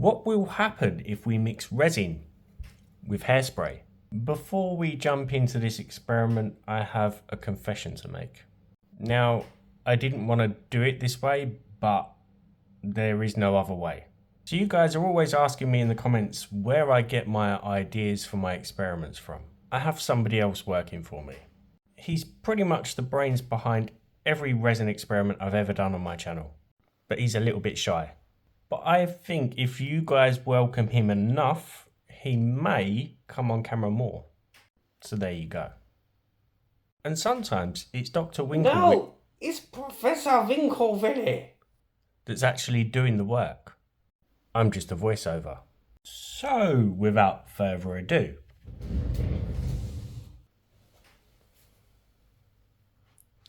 What will happen if we mix resin with hairspray? Before we jump into this experiment, I have a confession to make. Now, I didn't want to do it this way, but there is no other way. So you guys are always asking me in the comments where I get my ideas for my experiments from. I have somebody else working for me. He's pretty much the brains behind every resin experiment I've ever done on my channel, but he's a little bit shy. But I think if you guys welcome him enough, he may come on camera more. So there you go. And sometimes it's Dr. Winkle. No, it's Professor Winkelwille that's actually doing the work. I'm just a voiceover. So, without further ado,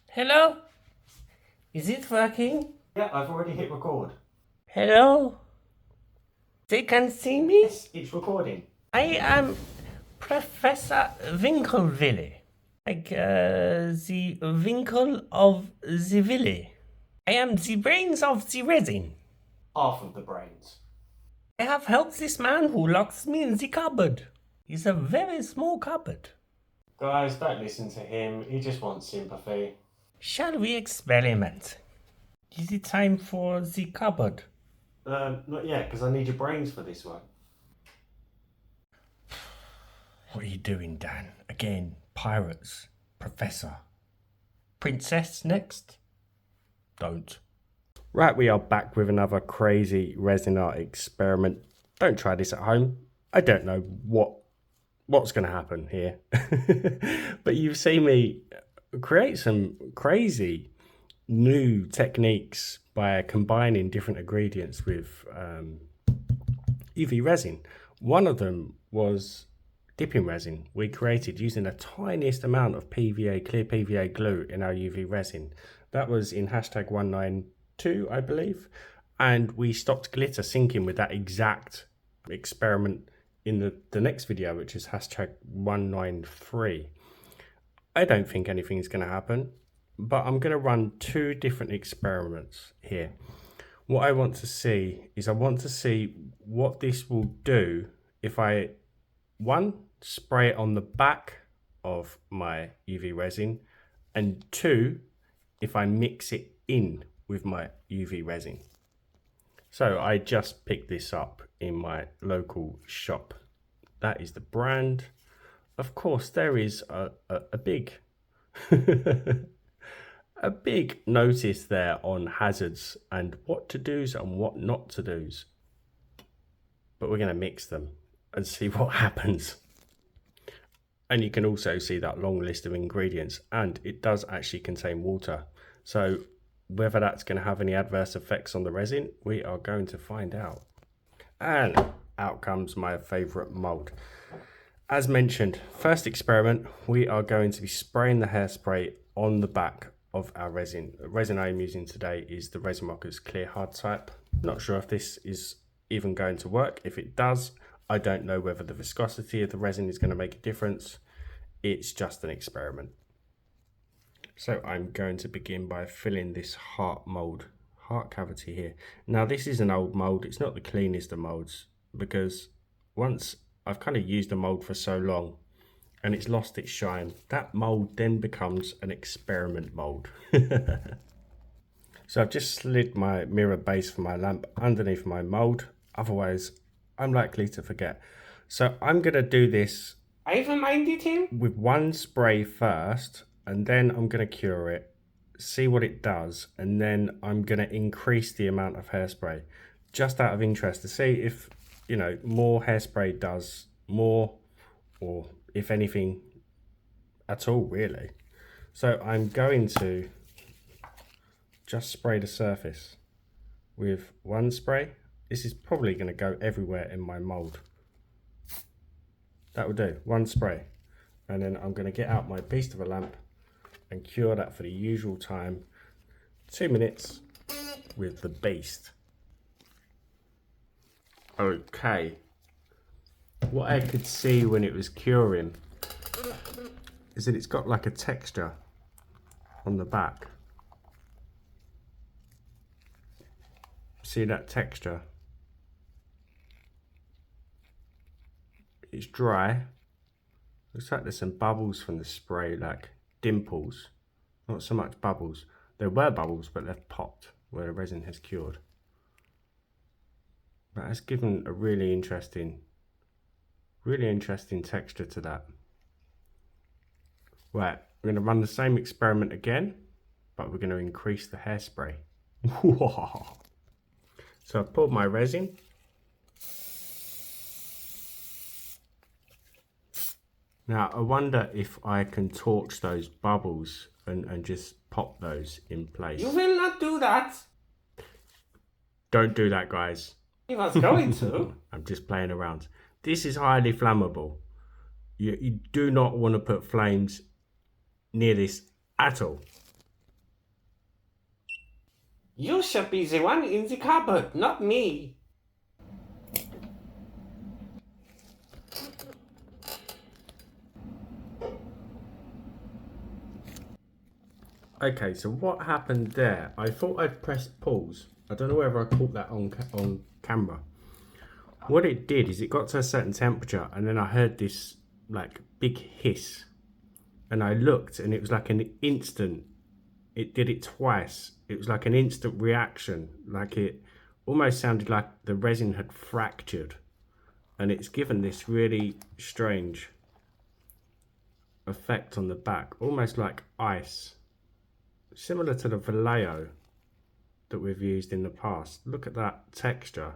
hello? Is it working? Yeah, I've already hit record. Hello? They can see me? Yes, it's recording. I am Professor Winkelwille. Like the Winkel of the Ville. I am the brains of the resin. Half of the brains. I have helped this man who locks me in the cupboard. It's a very small cupboard. Guys, don't listen to him. He just wants sympathy. Shall we experiment? Is it time for the cupboard? Not yet, because I need your brains for this one. What are you doing, Dan? Again, pirates, professor. Princess next? Don't. Right, we are back with another crazy resin art experiment. Don't try this at home. I don't know what's going to happen here. But you've seen me create some crazy new techniques by combining different ingredients with UV resin. One of them was dipping resin we created using the tiniest amount of PVA, clear PVA glue in our UV resin. That was in hashtag 192, I believe. And we stopped glitter sinking with that exact experiment in the next video, which is hashtag 193. I don't think anything's going to happen, but I'm going to run two different experiments here. What I want to see is what this will do if I, one, spray it on the back of my UV resin, and two, if I mix it in with my UV resin. So I just picked this up in my local shop. That is the brand. Of course, there is a big a big notice there on hazards and what to do's and what not to do's. But we're going to mix them and see what happens. And you can also see that long list of ingredients, and it does actually contain water. So whether that's going to have any adverse effects on the resin, we are going to find out. And out comes my favorite mold. As mentioned, first experiment, we are going to be spraying the hairspray on the back of our resin. The resin I'm using today is the Resin Rockers Clear Hard type. Not sure if this is even going to work. If it does, I don't know whether the viscosity of the resin is going to make a difference. It's just an experiment. So I'm going to begin by filling this heart cavity here. Now this is an old mold. It's not the cleanest of molds, because once I've kind of used the mold for so long and it's lost its shine, that mold then becomes an experiment mold. So I've just slid my mirror base for my lamp underneath my mold. Otherwise, I'm likely to forget. So I'm going to do this. I've reminded him. With one spray first, and then I'm going to cure it, see what it does, and then I'm going to increase the amount of hairspray just out of interest to see if, you know, more hairspray does more, or if anything at all, really. So I'm going to just spray the surface with one spray. This is probably going to go everywhere in my mold. That will do, one spray. And then I'm going to get out my beast of a lamp and cure that for the usual time, 2 minutes with the beast. Okay. What I could see when it was curing is that it's got like a texture on the back. See that texture? it's dry. Looks like there's some bubbles from the spray, like dimples. Not so much bubbles. There were bubbles, but they've popped where the resin has cured. But it's given a really interesting texture to that. Right, we're going to run the same experiment again, but we're going to increase the hairspray. So I've poured my resin. Now I wonder if I can torch those bubbles and just pop those in place. You will not do that. Don't do that, guys. He was going to. I'm just playing around. This is highly flammable. You do not want to put flames near this at all. You should be the one in the cupboard, not me. Okay, so what happened there? I thought I'd pressed pause. I don't know whether I caught that on camera. What it did is it got to a certain temperature and then I heard this like big hiss. And I looked and it was like an instant. It did it twice. It was like an instant reaction. Like it almost sounded like the resin had fractured. And it's given this really strange effect on the back. Almost like ice. Similar to the Vallejo that we've used in the past. Look at that texture.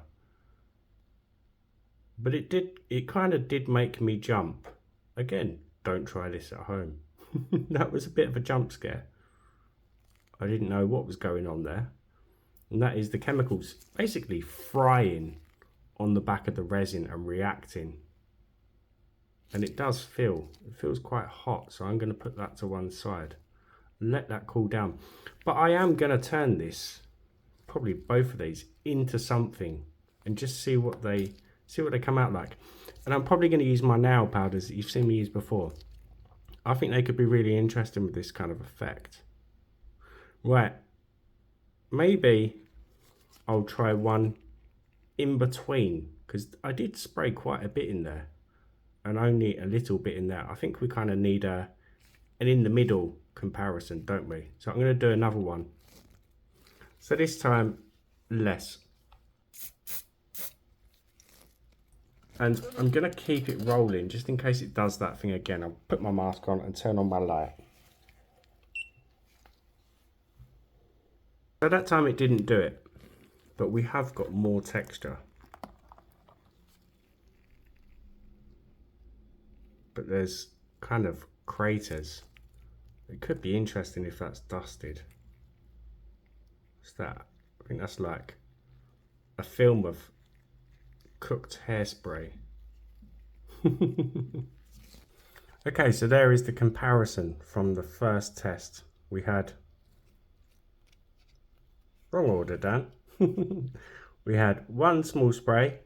But it kind of did make me jump. Again, don't try this at home. That was a bit of a jump scare. I didn't know what was going on there. And that is the chemicals basically frying on the back of the resin and reacting. And it feels quite hot. So I'm going to put that to one side. Let that cool down. But I am going to turn this, probably both of these, into something and just see what they come out like. And I'm probably going to use my nail powders that you've seen me use before. I think they could be really interesting with this kind of effect. Right, maybe I'll try one in between, because I did spray quite a bit in there and only a little bit in there. I think we kind of need an in the middle comparison, don't we? So I'm going to do another one. So this time less. And I'm going to keep it rolling just in case it does that thing again. I'll put my mask on and turn on my light. So that time it didn't do it, but we have got more texture. But there's kind of craters. It could be interesting if that's dusted. What's that? I think that's like a film of cooked hairspray. Okay, so there is the comparison from the first test. We had, wrong order, Dan. We had one small spray,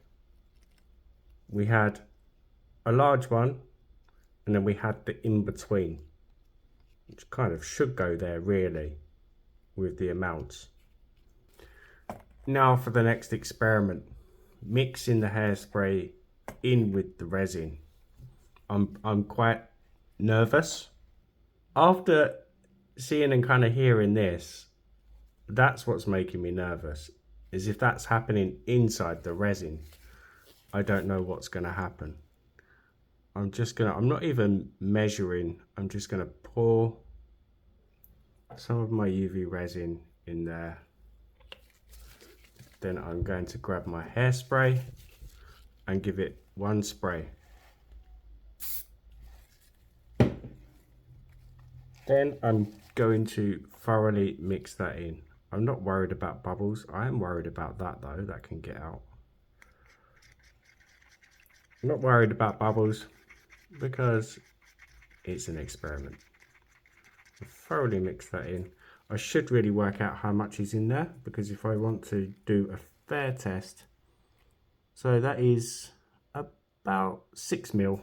we had a large one, and then we had the in-between, which kind of should go there really with the amounts. Now for the next experiment, mixing the hairspray in with the resin. I'm quite nervous. After seeing and kind of hearing this, that's what's making me nervous, is if that's happening inside the resin, I don't know what's going to happen. I'm not even measuring, I'm just going to pour some of my UV resin in there. Then I'm going to grab my hairspray and give it one spray. Then I'm going to thoroughly mix that in. I'm not worried about bubbles. I am worried about that though, that can get out. I'm not worried about bubbles because it's an experiment. So thoroughly mix that in. I should really work out how much is in there, because if I want to do a fair test, so that is about 6 ml.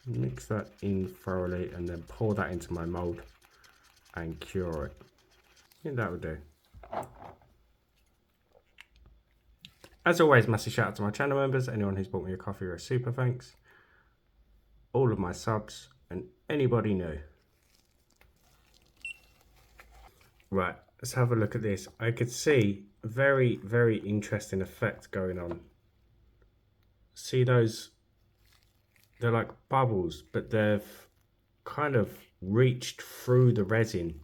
Mix that in thoroughly and then pour that into my mold and cure it. I think that would do. As always, massive shout out to my channel members, anyone who's bought me a coffee or a super thanks, all of my subs, and anybody new. Right, let's have a look at this. I could see a very, very interesting effect going on. See those? They're like bubbles, but they've kind of reached through the resin,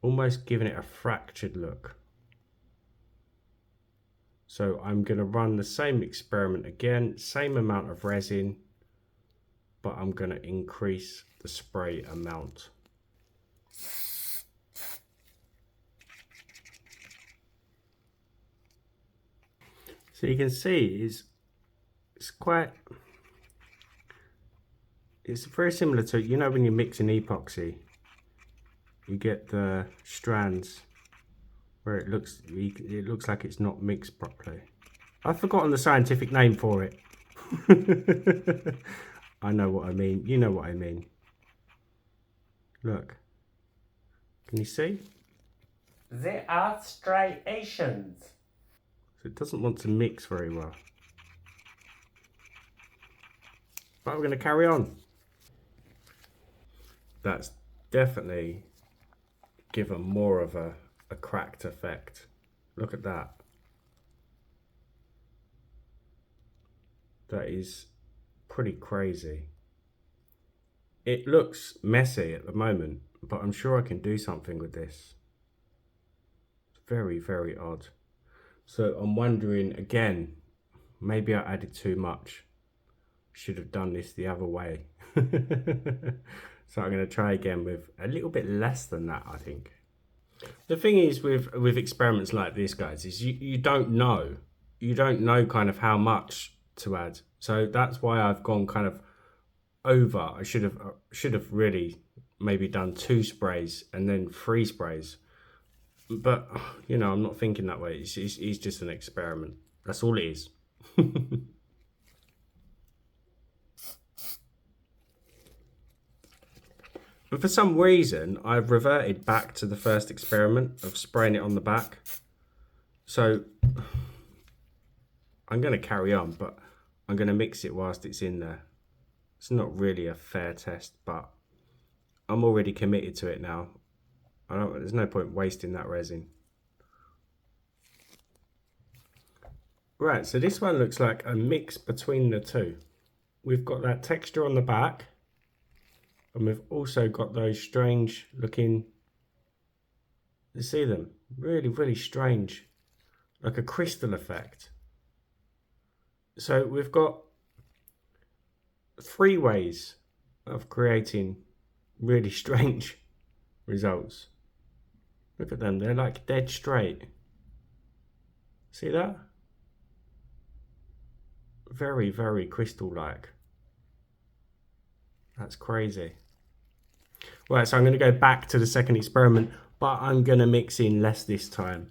almost giving it a fractured look. So I'm going to run the same experiment again, same amount of resin, but I'm going to increase the spray amount. So you can see it's very similar to, you know, when you mix an epoxy, you get the strands where it looks like it's not mixed properly. I've forgotten the scientific name for it. I know what I mean. You know what I mean. Look. Can you see? There are striations. So it doesn't want to mix very well. But we're going to carry on. That's definitely given more of a cracked effect. Look at that. That is pretty crazy. It looks messy at the moment, but I'm sure I can do something with this. It's very, very odd. So I'm wondering again, maybe I added too much. Should have done this the other way. So I'm going to try again with a little bit less than that, I think. The thing is with experiments like this, guys, is you don't know. You don't know kind of how much to add. So that's why I've gone kind of over. I should have really maybe done 2 sprays and then 3 sprays. But, you know, I'm not thinking that way. It's just an experiment. That's all it is. And for some reason, I've reverted back to the first experiment of spraying it on the back. So I'm going to carry on, but I'm going to mix it whilst it's in there. It's not really a fair test, but I'm already committed to it now. There's no point wasting that resin. Right, so this one looks like a mix between the two. We've got that texture on the back, and we've also got those strange looking, you see them? Really, really strange, like a crystal effect. So we've got 3 ways of creating really strange results. Look at them, they're like dead straight. See that? Very, very crystal-like. That's crazy. Right, so I'm going to go back to the second experiment, but I'm going to mix in less this time.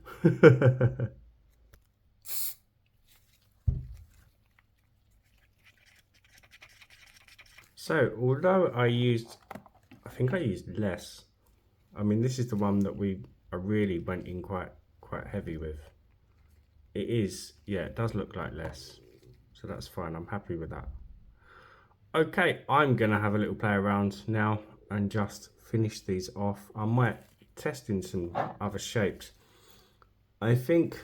So, although I think I used less. I mean, this is the one that I really went in quite heavy with. It is, yeah, it does look like less. So that's fine, I'm happy with that. Okay, I'm going to have a little play around now and just finish these off. I might test in some other shapes. I think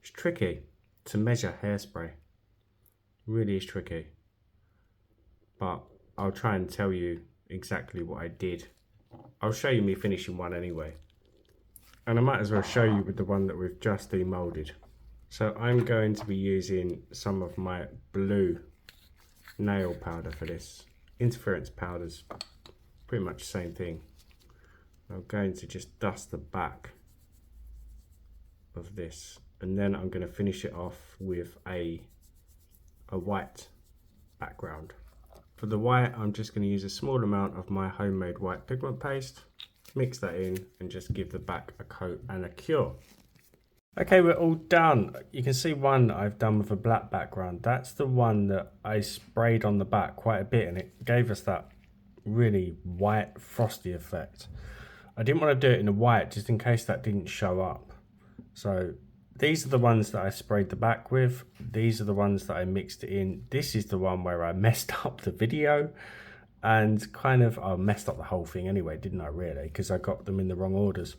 it's tricky to measure hairspray. It really is tricky. But I'll try and tell you exactly what I did. I'll show you me finishing one anyway. And I might as well show you with the one that we've just demolded. So I'm going to be using some of my blue nail powder for this. Interference powders, pretty much the same thing. I'm going to just dust the back of this, and then I'm going to finish it off with a white background. For the white, I'm just going to use a small amount of my homemade white pigment paste, mix that in, and just give the back a coat and a cure. Okay, we're all done. You can see one that I've done with a black background. That's the one that I sprayed on the back quite a bit, and it gave us that really white frosty effect. I didn't want to do it in the white just in case that didn't show up. So these are the ones that I sprayed the back with. These are the ones that I mixed it in. This is the one where I messed up the video and kind of, I messed up the whole thing anyway, didn't I really? Because I got them in the wrong orders.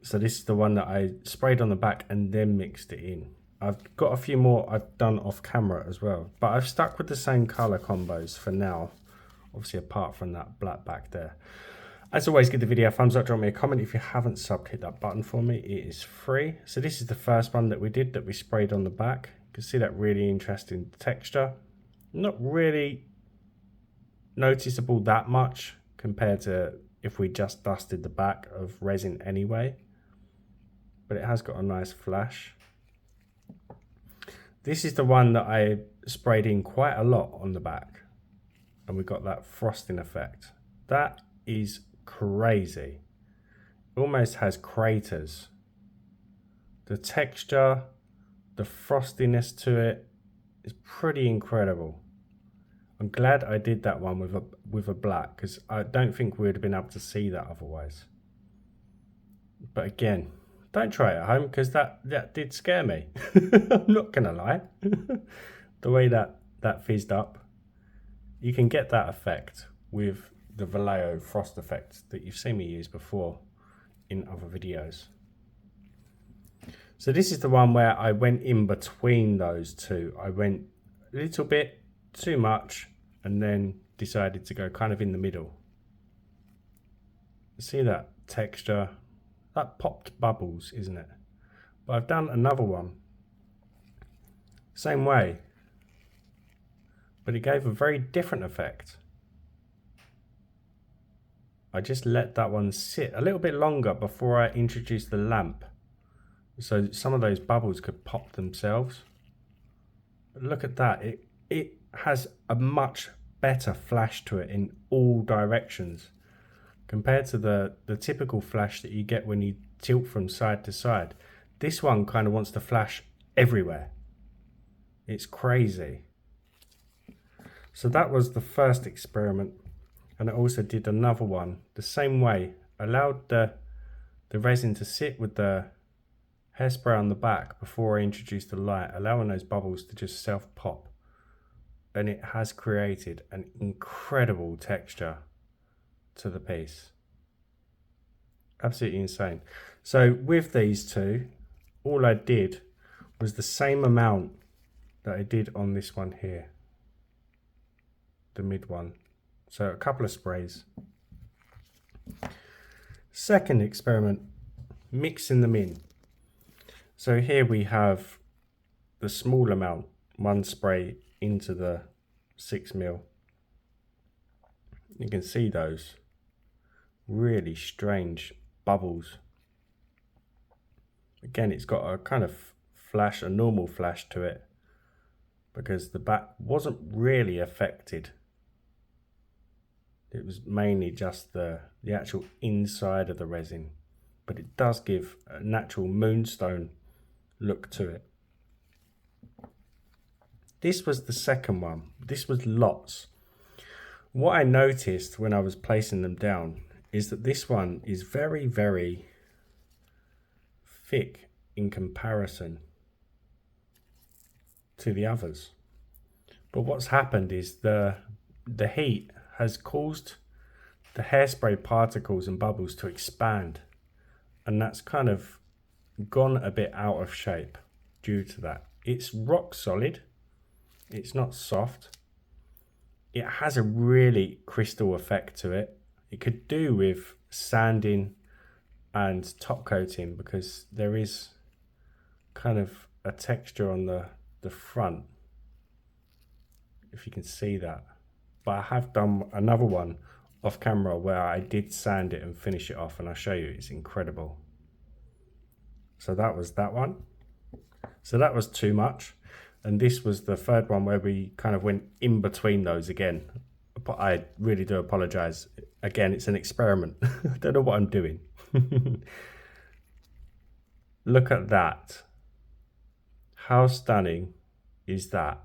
So this is the one that I sprayed on the back and then mixed it in. I've got a few more I've done off camera as well, but I've stuck with the same color combos for now, obviously apart from that black back there. As always, give the video a thumbs up, drop me a comment. If you haven't subbed, hit that button for me, it is free. So this is the first one that we did, that we sprayed on the back. You can see that really interesting texture. Not really noticeable that much compared to if we just dusted the back of resin anyway, but it has got a nice flash. This is the one that I sprayed in quite a lot on the back, and we got that frosting effect. That is crazy. It almost has craters. The texture, the frostiness to it is pretty incredible. I'm glad I did that one with a black, because I don't think we would have been able to see that otherwise. But again, don't try it at home, because that did scare me. I'm not gonna lie. The way that fizzed up, you can get that effect with the Vallejo frost effect that you've seen me use before in other videos. So this is the one where I went in between those two. I went a little bit too much and then decided to go kind of in the middle. See that texture? That popped bubbles, isn't it? But I've done another one, same way, but it gave a very different effect. I just let that one sit a little bit longer before I introduced the lamp, so some of those bubbles could pop themselves. But look at that, it has a much better flash to it in all directions compared to the typical flash that you get when you tilt from side to side. This one kind of wants to flash everywhere. It's crazy. So that was the first experiment, and I also did another one the same way. Allowed the resin to sit with the hairspray on the back before I introduced the light, allowing those bubbles to just self pop, and it has created an incredible texture to the piece. Absolutely insane. So with these two, all I did was the same amount that I did on this one here, the mid one. So a couple of sprays. Second experiment, mixing them in. So here we have the small amount, one spray into the 6mm. You can see those really strange bubbles. Again, it's got a kind of flash, a normal flash to it, because the back wasn't really affected. It was mainly just the actual inside of the resin, but it does give a natural moonstone look to it. This was the second one. This was lots. What I noticed when I was placing them down is that this one is very, very thick in comparison to the others. But what's happened is the heat has caused the hairspray particles and bubbles to expand, and that's kind of gone a bit out of shape due to that. It's rock solid, it's not soft. It has a really crystal effect to it. It could do with sanding and top coating, because there is kind of a texture on the front, if you can see that. But I have done another one off camera where I did sand it and finish it off, and I'll show you, it's incredible. So that was that one. So that was too much. And this was the third one where we kind of went in between those again. But I really do apologize. Again, it's an experiment. I don't know what I'm doing. Look at that. How stunning is that?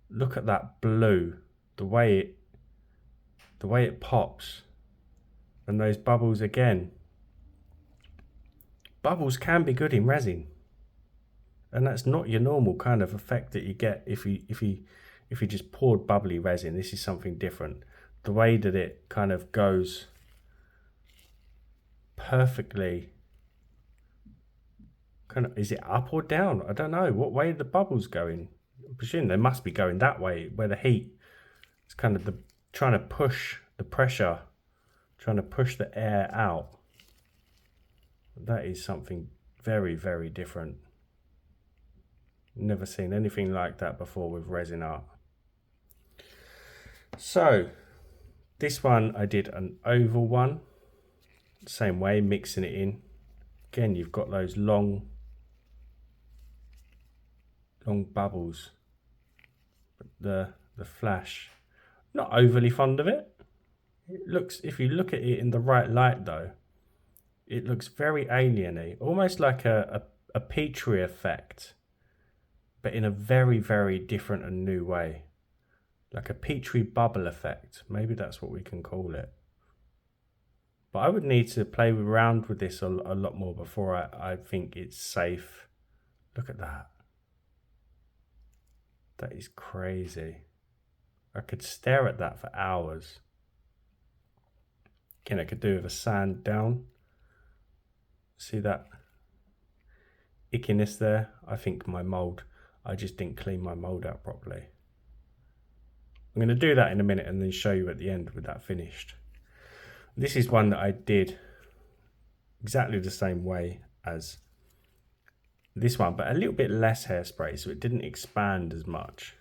Look at that blue, the way it pops, and those bubbles again. Bubbles can be good in resin. And that's not your normal kind of effect that you get if you just poured bubbly resin. This is something different. The way that it kind of goes perfectly, kind of, is it up or down? I don't know. What way are the bubbles going? I presume they must be going that way, where the heat is kind of trying to push the pressure, trying to push the air out. That is something very, very different. Never seen anything like that before with Resin Art. So this one I did an oval one, same way, mixing it in. Again, you've got those long bubbles. The flash, not overly fond of it. It looks, if you look at it in the right light though, it looks very alien-y, almost like a Petri effect, but in a very, very different and new way. Like a Petri bubble effect, maybe that's what we can call it. But I would need to play around with this a lot more before I think it's safe. Look at that. That is crazy. I could stare at that for hours. Again, I could do with a sand down. See that ickiness there? I think my mold, I just didn't clean my mold out properly. I'm going to do that in a minute and then show you at the end with that finished. This is one that I did exactly the same way as this one, but a little bit less hairspray, so it didn't expand as much.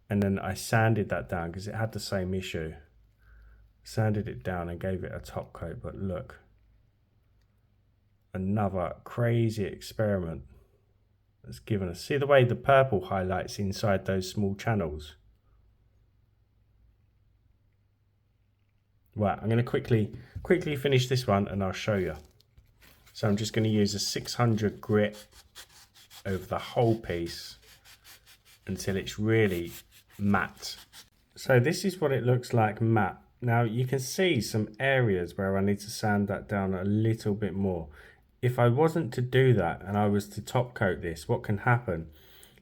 And then I sanded that down because it had the same issue. Sanded it down and gave it a top coat, but look. Another crazy experiment that's given us. See the way the purple highlights inside those small channels? Right, I'm going to quickly finish this one and I'll show you. So I'm just going to use a 600 grit over the whole piece until it's really matte. So this is what it looks like matte. Now you can see some areas where I need to sand that down a little bit more. If I wasn't to do that and I was to top coat this, what can happen,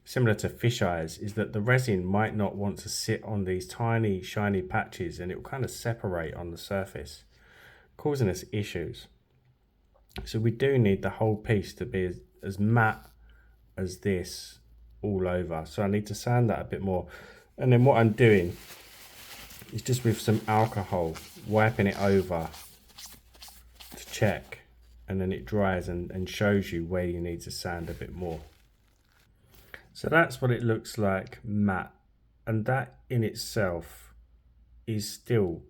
similar to fish eyes, is that the resin might not want to sit on these tiny shiny patches and it will kind of separate on the surface, causing us issues. So we do need the whole piece to be as matte as this all over. So I need to sand that a bit more. And then what I'm doing is just with some alcohol, wiping it over to check. And then it dries and shows you where you need to sand a bit more. So that's what it looks like matte. And that in itself is still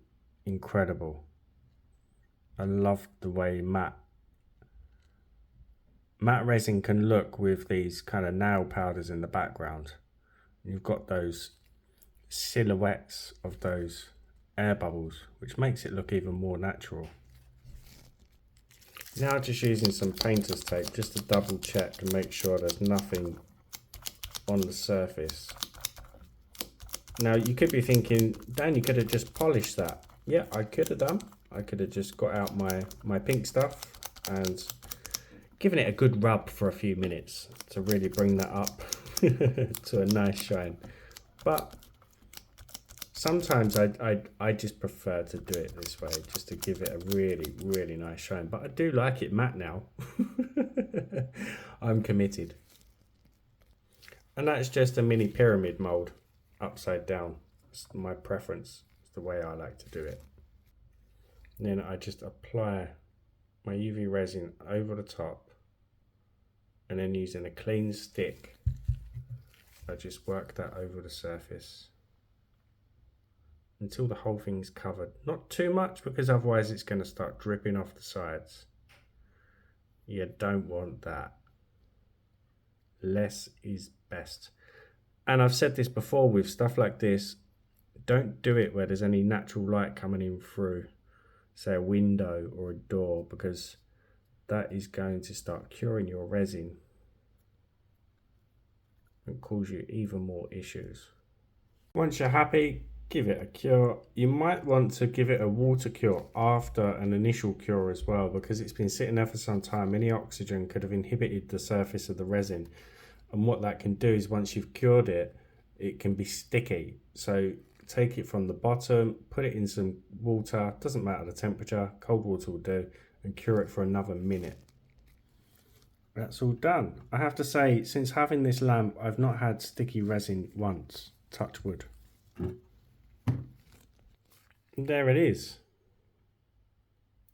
incredible. I love the way matte resin can look with these kind of nail powders in the background. You've got those silhouettes of those air bubbles, which makes it look even more natural. Now just using some painter's tape just to double check and make sure there's nothing on the surface. Now you could be thinking, Dan, you could have just polished that. Yeah, I could have done. I could have just got out my pink stuff and given it a good rub for a few minutes to really bring that up to a nice shine. But sometimes I just prefer to do it this way, just to give it a really, really nice shine. But I do like it matte now. I'm committed. And that's just a mini pyramid mold, upside down. It's my preference. It's the way I like to do it. And then I just apply my UV resin over the top. And then using a clean stick, I just work that over the surface until the whole thing's covered. Not too much, because otherwise it's going to start dripping off the sides. You don't want that. Less is best. And I've said this before with stuff like this, don't do it where there's any natural light coming in through, say a window or a door, because that is going to start curing your resin and cause you even more issues. Once you're happy, give it a cure. You might want to give it a water cure after an initial cure as well, because it's been sitting there for some time. Any oxygen could have inhibited the surface of the resin, and what that can do is once you've cured it, it can be sticky. So take it from the bottom, put it in some water, doesn't matter the temperature, cold water will do, and cure it for another minute. That's all done. I have to say, since having this lamp, I've not had sticky resin once. Touch wood. There it is.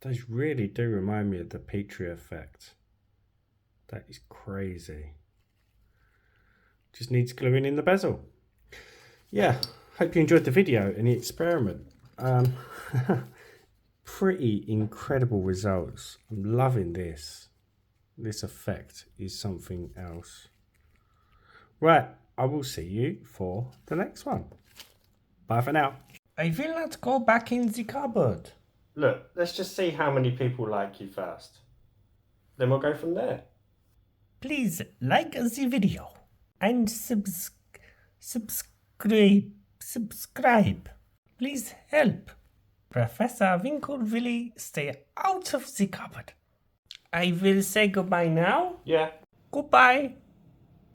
Those really do remind me of the Petri effect. That is crazy. Just needs gluing in the bezel. Yeah, hope you enjoyed the video and the experiment. Pretty incredible results. I'm loving this. This effect is something else. Right, I will see you for the next one. Bye for now. I will not go back in the cupboard. Look, let's just see how many people like you first. Then we'll go from there. Please like the video and subscribe. Please help Professor Winklevilly stay out of the cupboard. I will say goodbye now. Yeah. Goodbye.